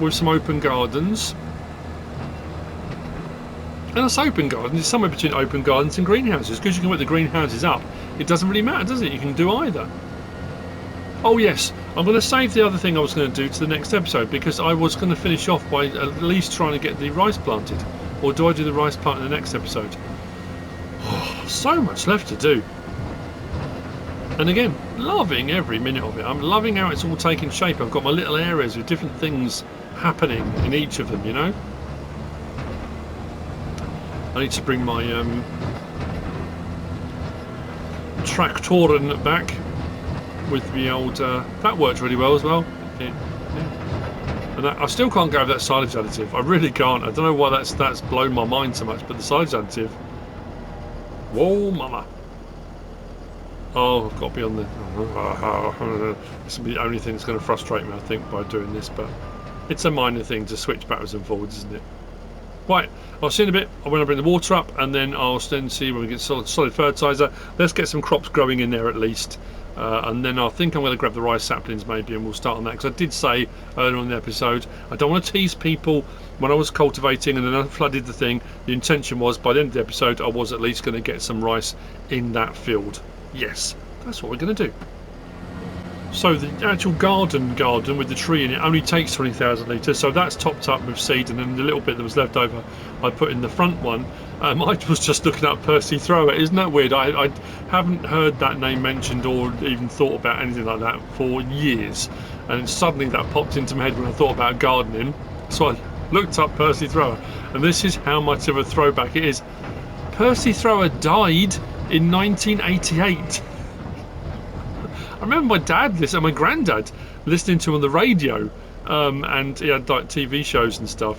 with some open gardens. And that's open gardens. It's somewhere between open gardens and greenhouses, because you can put the greenhouses up. It doesn't really matter, does it? You can do either. Oh yes, I'm going to save the other thing I was going to do to the next episode, because I was going to finish off by at least trying to get the rice planted. Or do I do the rice plant in the next episode? Oh, so much left to do. And again, loving every minute of it. I'm loving how it's all taking shape. I've got my little areas with different things happening in each of them, you know. I need to bring my Tractoren back with the old... that works really well as well. Yeah. And I still can't go over that silage additive. I really can't. I don't know why that's blown my mind so much, but the silage additive... Whoa, mama. Oh, I've got to be on the... This will be the only thing that's going to frustrate me, I think, by doing this, but it's a minor thing to switch backwards and forwards, isn't it? Right, I'll see in a bit when I bring the water up, and then I'll then see when we get solid fertiliser. Let's get some crops growing in there at least, and then I think I'm going to grab the rice saplings maybe, and we'll start on that, because I did say earlier on in the episode I don't want to tease people. When I was cultivating and then I flooded the thing, the intention was by the end of the episode I was at least going to get some rice in that field. Yes, that's what we're going to do. So the actual garden with the tree in it only takes 20,000 litres, so that's topped up with seed, and then the little bit that was left over I put in the front one. I was just looking up Piersi Thrower. Isn't that weird? I haven't heard that name mentioned or even thought about anything like that for years, and suddenly that popped into my head when I thought about gardening, so I looked up Piersi Thrower, and this is how much of a throwback it is. Piersi Thrower died in 1988. I remember my granddad listening to him on the radio, and he had like TV shows and stuff.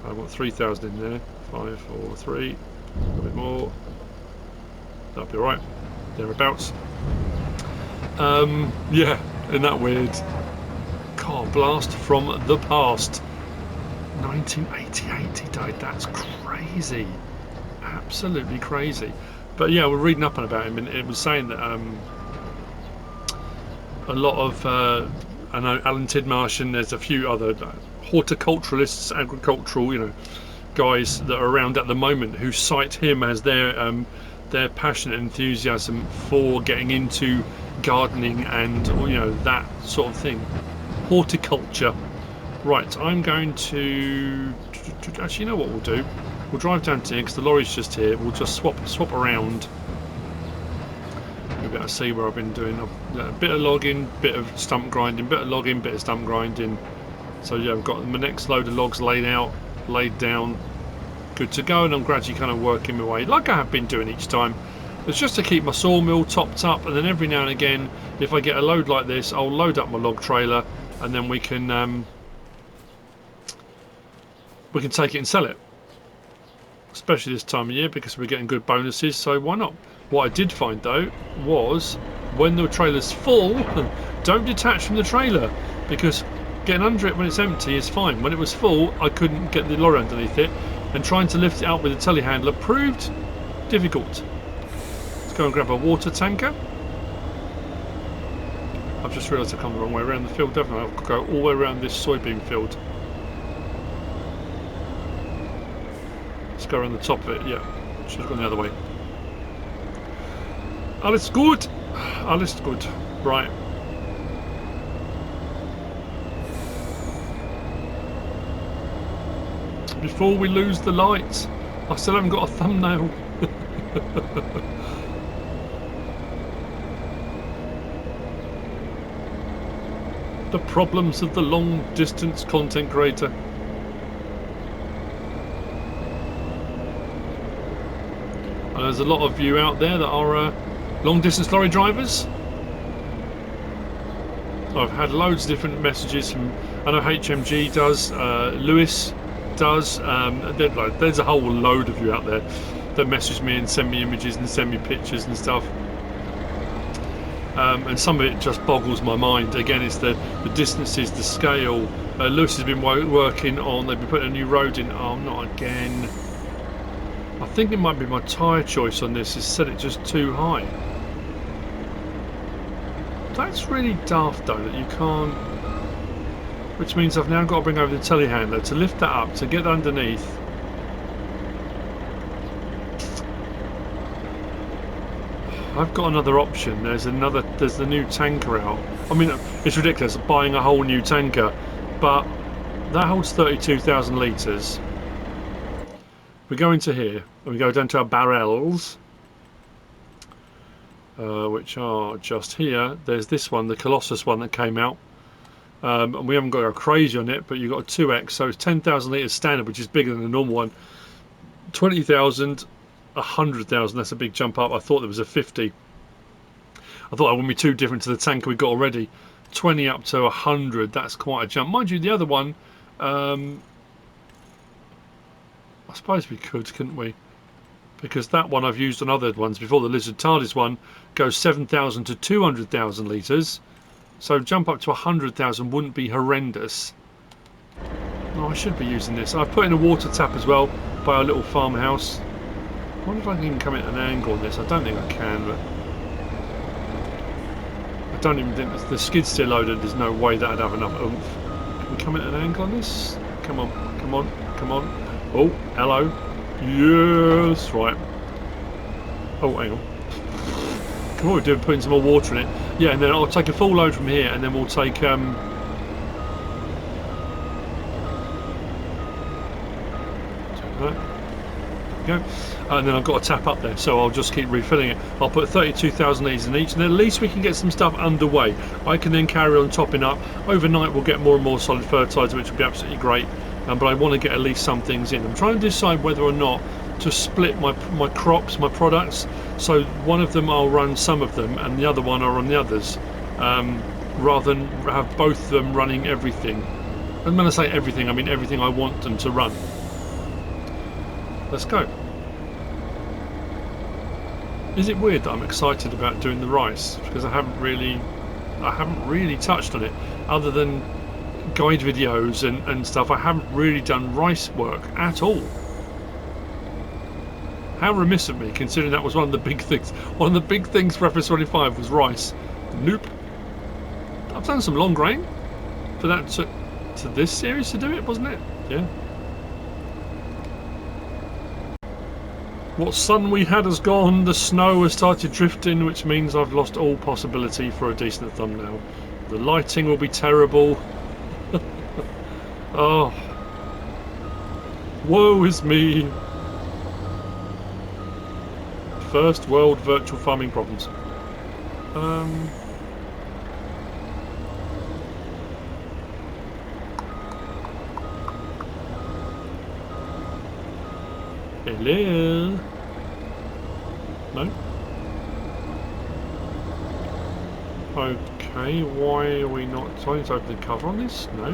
I've got 3,000 in there. 5, 4, 3, a bit more. That'll be alright. Thereabouts. Yeah, isn't that weird? Car blast from the past. 1988 he died. That's crazy. Absolutely crazy. But yeah, we're reading up on about him, and it was saying that a lot of I know Alan Tidmarsh, and there's a few other horticulturalists, agricultural, guys that are around at the moment who cite him as their passionate enthusiasm for getting into gardening and that sort of thing, horticulture. Right, I'm going to actually, you know what we'll do? We'll drive down to here because the lorry's just here. We'll just swap around. You'll be able to see where I've been doing a bit of logging, bit of stump grinding, bit of logging, bit of stump grinding. So yeah, I've got my next load of logs laid down, good to go, and I'm gradually kind of working my way like I have been doing each time. It's just to keep my sawmill topped up, and then every now and again, if I get a load like this, I'll load up my log trailer, and then we can take it and sell it. Especially this time of year, because we're getting good bonuses, so why not? What I did find though was when the trailer's full, don't detach from the trailer, because getting under it when it's empty is fine. When it was full, I couldn't get the lorry underneath it, and trying to lift it up with a telehandler proved difficult. Let's go and grab a water tanker. I've just realised I've come the wrong way around the field, haven't I? I've got to go all the way around this soybean field. Let's go around the top of it, yeah. Should have gone the other way. Alles gut. Alles gut. Right. Before we lose the lights, I still haven't got a thumbnail. The problems of the long distance content creator. And there's a lot of you out there that are long distance lorry drivers. I've had loads of different messages from, I know HMG does, Lewis does, there's a whole load of you out there that message me and send me images and send me pictures and stuff. And some of it just boggles my mind. Again, it's the distances, the scale. Lewis has been working on, they've been putting a new road in. Oh, not again. I think it might be my tyre choice on this, is set it just too high. That's really daft though, that you can't, which means I've now got to bring over the telehandler to lift that up, to get underneath, I've got another option. There's the new tanker out. I mean, it's ridiculous buying a whole new tanker, but that holds 32,000 litres. We go into here and we go down to our barrels, which are just here. There's this one, the Colossus one that came out, and we haven't got to go crazy on it, but you've got a 2x, so it's 10,000 litres standard, which is bigger than the normal one. 20,000, 100,000, that's a big jump up. I thought there was a 50. I thought that wouldn't be too different to the tanker we've got already. 20 up to 100, that's quite a jump. Mind you, the other one, I suppose we couldn't we? Because that one I've used on other ones before. The Lizard Tardis one goes 7,000 to 200,000 litres. So jump up to 100,000 wouldn't be horrendous. Oh, I should be using this. I've put in a water tap as well by our little farmhouse. I wonder if I can come at an angle on this. I don't think I can, but I don't even think the skid's still loaded. There's no way that I'd have enough oomph. Can we come at an angle on this? Come on, come on, come on. Oh, hello. Yes, right. Oh, hang on. What we're doing, putting some more water in it. Yeah, and then I'll take a full load from here, and then we'll take go. And then I've got a tap up there, so I'll just keep refilling it. I'll put 32,000 litres in each, and then at least we can get some stuff underway. I can then carry on topping up. Overnight we'll get more and more solid fertiliser, which will be absolutely great, but I want to get at least some things in. I'm trying to decide whether or not to split my crops, my products, so one of them I'll run some of them and the other one I'll run the others, rather than have both of them running everything. And when I say everything, I mean everything I want them to run. Let's go. Is it weird that I'm excited about doing the rice? Because I haven't really touched on it, other than guide videos and stuff. I haven't really done rice work at all. How remiss of me, considering that was one of the big things. One of the big things for episode 25 was rice. Nope. I've done some long grain for that to this series to do it, wasn't it? Yeah. What sun we had has gone, the snow has started drifting, which means I've lost all possibility for a decent thumbnail. The lighting will be terrible. Oh. Woe is me. First world virtual farming problems. Hello? No? Okay, why are we not trying to open the cover on this? No?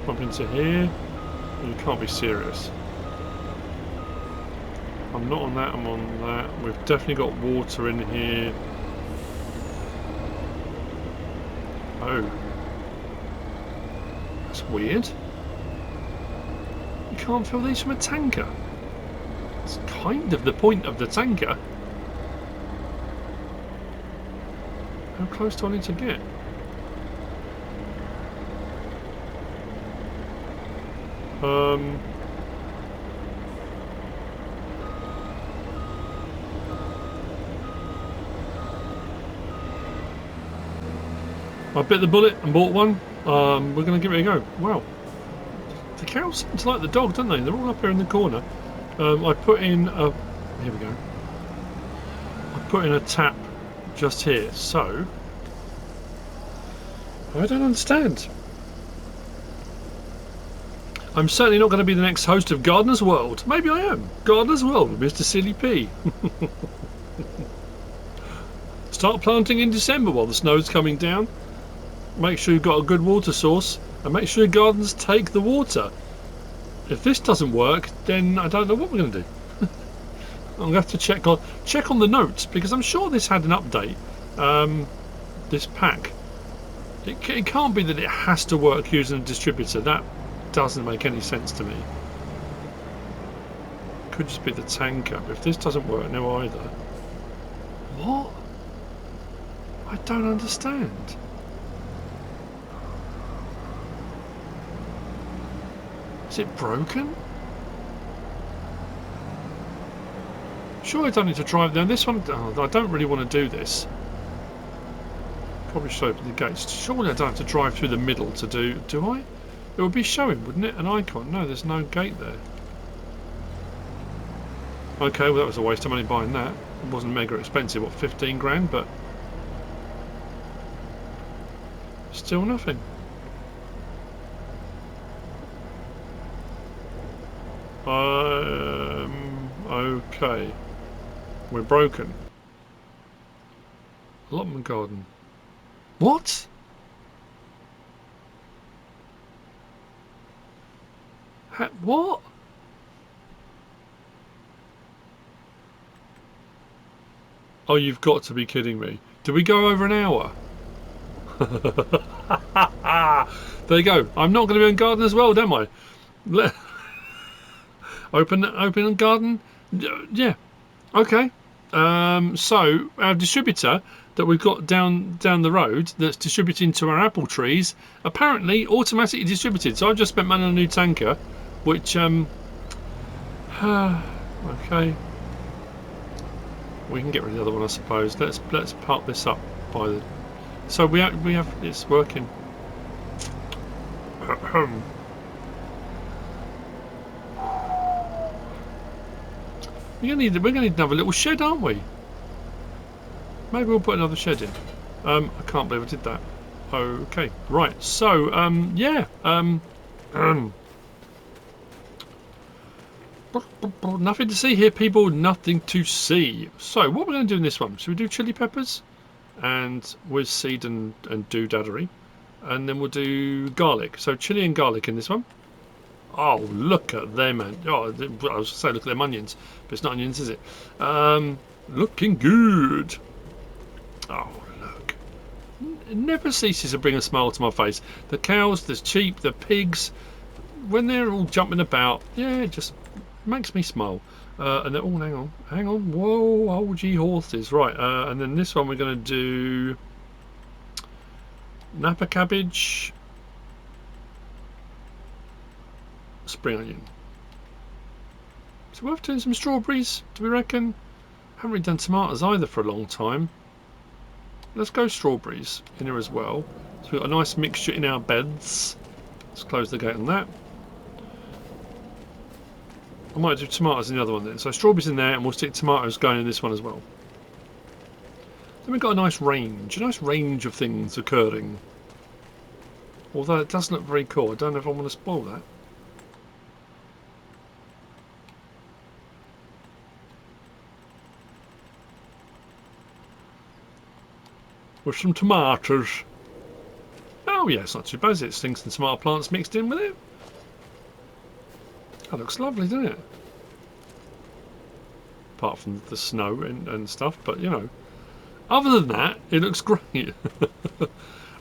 Pump into here. You can't be serious. I'm not on that, I'm on that. We've definitely got water in here. Oh. That's weird. You can't fill these from a tanker. It's kind of the point of the tanker. How close do I need to get? I bit the bullet and bought one. We're going to give it a go. Wow. The cows seem to like the dog, don't they? They're all up here in the corner. I put in a... Here we go. I put in a tap just here, so... I don't understand. I'm certainly not going to be the next host of Gardener's World. Maybe I am. Gardener's World with MrSealyp. Start planting in December while the snow's coming down. Make sure you've got a good water source, and make sure your gardens take the water. If this doesn't work, then I don't know what we're going to do. I'm going to have to check on the notes, because I'm sure this had an update. This pack. It can't be that it has to work using a distributor. That doesn't make any sense to me. Could just be the tanker. If this doesn't work now either. What? I don't understand. Is it broken? Sure, I don't need to drive down this one. Oh, I don't really want to do this. Probably show the gates. Surely I don't have to drive through the middle to do I? It would be showing, wouldn't it? An icon. No, there's no gate there. Okay, well that was a waste of money buying that. It wasn't mega expensive, what, 15 grand, but still nothing. Okay. We're broken. Allotment garden. What? What? Oh, you've got to be kidding me. Did we go over an hour? There you go. I'm not going to be in garden as well, am I? Open garden? Yeah. Okay. So our distributor that we've got down the road that's distributing to our apple trees apparently automatically distributed. So I've just spent money on a new tanker, which okay. We can get rid of the other one, I suppose. Let's park this up by the. So we have it's working. We're gonna need another little shed, aren't we? Maybe we'll put another shed in. I can't believe I did that. Okay, right. So yeah. Nothing to see here, people. Nothing to see. So what we're going to do in this one? Should we do chili peppers, and with seed and doodaddery, and then we'll do garlic. So chili and garlic in this one. Oh, look at them, man. Oh, I was going to say look at them onions, but it's not onions, is it? Looking good. Oh, look. It never ceases to bring a smile to my face. The cows, the sheep, the pigs, when they're all jumping about, yeah, it just makes me smile. And then, oh, hang on. Whoa, hold ye horses. Right, and then this one we're going to do Napa cabbage, spring onion. Is it worth doing some strawberries, do we reckon? Haven't really done tomatoes either for a long time. Let's go strawberries in here as well. So we've got a nice mixture in our beds. Let's close the gate on that. I might do tomatoes in the other one then. So strawberries in there, and we'll stick tomatoes going in this one as well. Then we've got a nice range of things occurring. Although it does look very cool. I don't know if I want to spoil that. With some tomatoes. Oh yeah, it's not too bad, is it? Stinks and tomato plants mixed in with it. That looks lovely, doesn't it? Apart from the snow and stuff, but you know. Other than that, it looks great.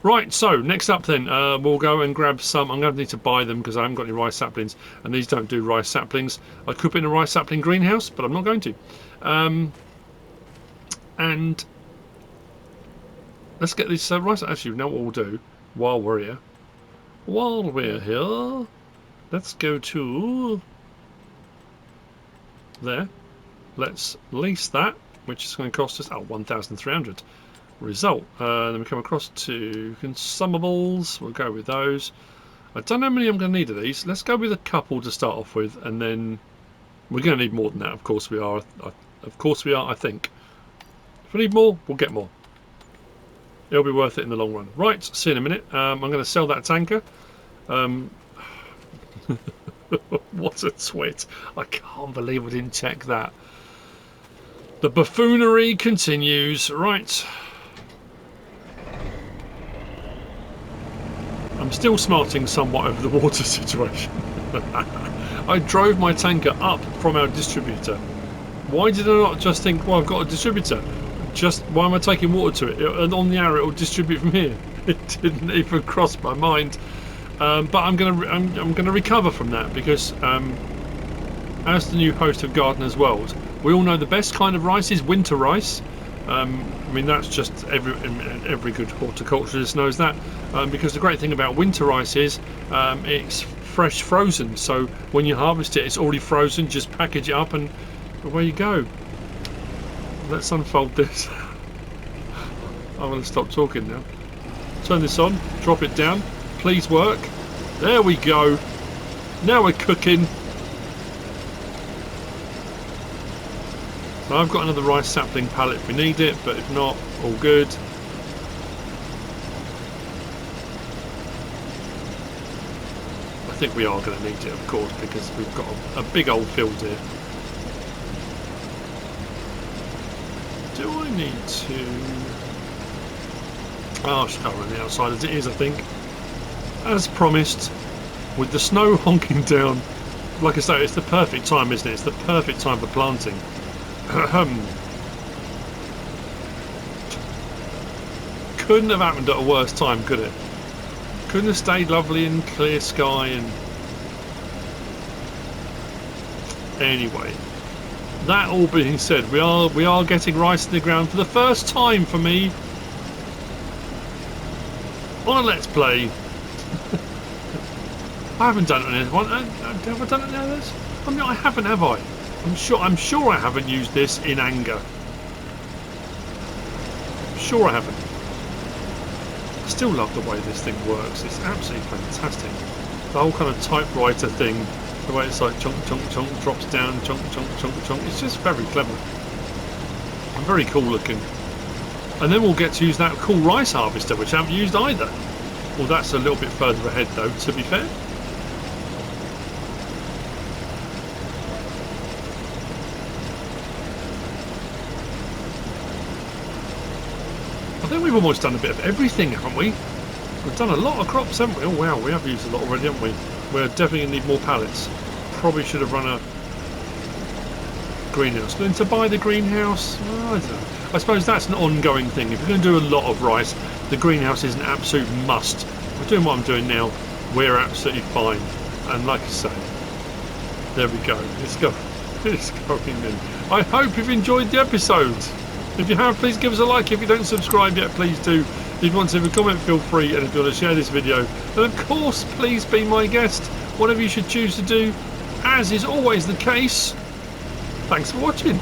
Right, so next up then, we'll go and grab some. I'm going to need to buy them because I haven't got any rice saplings, and these don't do rice saplings. I could put in a rice sapling greenhouse, but I'm not going to. And let's get this rice. Actually, you know what we'll do while we're here. Let's go to there. Let's lease that, which is going to cost us 1,300. Result. Then we come across to consumables. We'll go with those. I don't know how many I'm going to need of these. Let's go with a couple to start off with, and then we're going to need more than that. Of course we are. I think. If we need more, we'll get more. It'll be worth it in the long run. Right. See you in a minute. I'm going to sell that tanker. What a twit. I can't believe I didn't check that. The buffoonery continues. Right. I'm still smarting somewhat over the water situation. I drove my tanker up from our distributor. Why did I not just think, well, I've got a distributor. Why am I taking water to it? And on the arrow it will distribute from here. It didn't even cross my mind. But I'm gonna recover from that because as the new host of Gardener's World, we all know the best kind of rice is winter rice. I mean that's just every good horticulturalist knows that, because the great thing about winter rice is it's fresh frozen. So when you harvest it, it's already frozen. Just package it up and away you go. Let's unfold this. I'm going to stop talking now. Turn this on, drop it down. Please work. There we go. Now we're cooking. So I've got another rice sapling pallet if we need it, but if not, all good. I think we are going to need it, of course, because we've got a big old field here. Do I need to... Oh, I should cover on the outside as it is, I think. As promised, with the snow honking down, like I say, it's the perfect time, isn't it? It's the perfect time for planting. Couldn't have happened at a worse time, could it? Couldn't have stayed lovely in clear sky and... Anyway, that all being said, we are getting rice in the ground for the first time for me on a Let's Play. I haven't done it on anyone. Have I done it on others? I mean, I haven't, have I? I'm sure I haven't used this in anger. I'm sure I haven't. I still love the way this thing works. It's absolutely fantastic. The whole kind of typewriter thing, the way it's like chunk, chunk, chunk, drops down, chunk, chunk, chunk, chunk. It's just very clever. And very cool looking. And then we'll get to use that cool rice harvester, which I haven't used either. Well, that's a little bit further ahead though, to be fair. I think we've almost done a bit of everything, haven't we? We've done a lot of crops, haven't we? Oh wow, we have used a lot already, haven't we? We're definitely going to need more pallets. Probably should have run a greenhouse. Then to buy the greenhouse, well, I don't know. I suppose that's an ongoing thing. If you're going to do a lot of rice, the greenhouse is an absolute must. We're doing what I'm doing now. We're absolutely fine. And like I say, there we go. It's going in. I hope you've enjoyed the episode. If you have, please give us a like. If you don't subscribe yet, please do. If you want to leave a comment, feel free. And if you want to share this video, then of course, please be my guest. Whatever you should choose to do, as is always the case. Thanks for watching.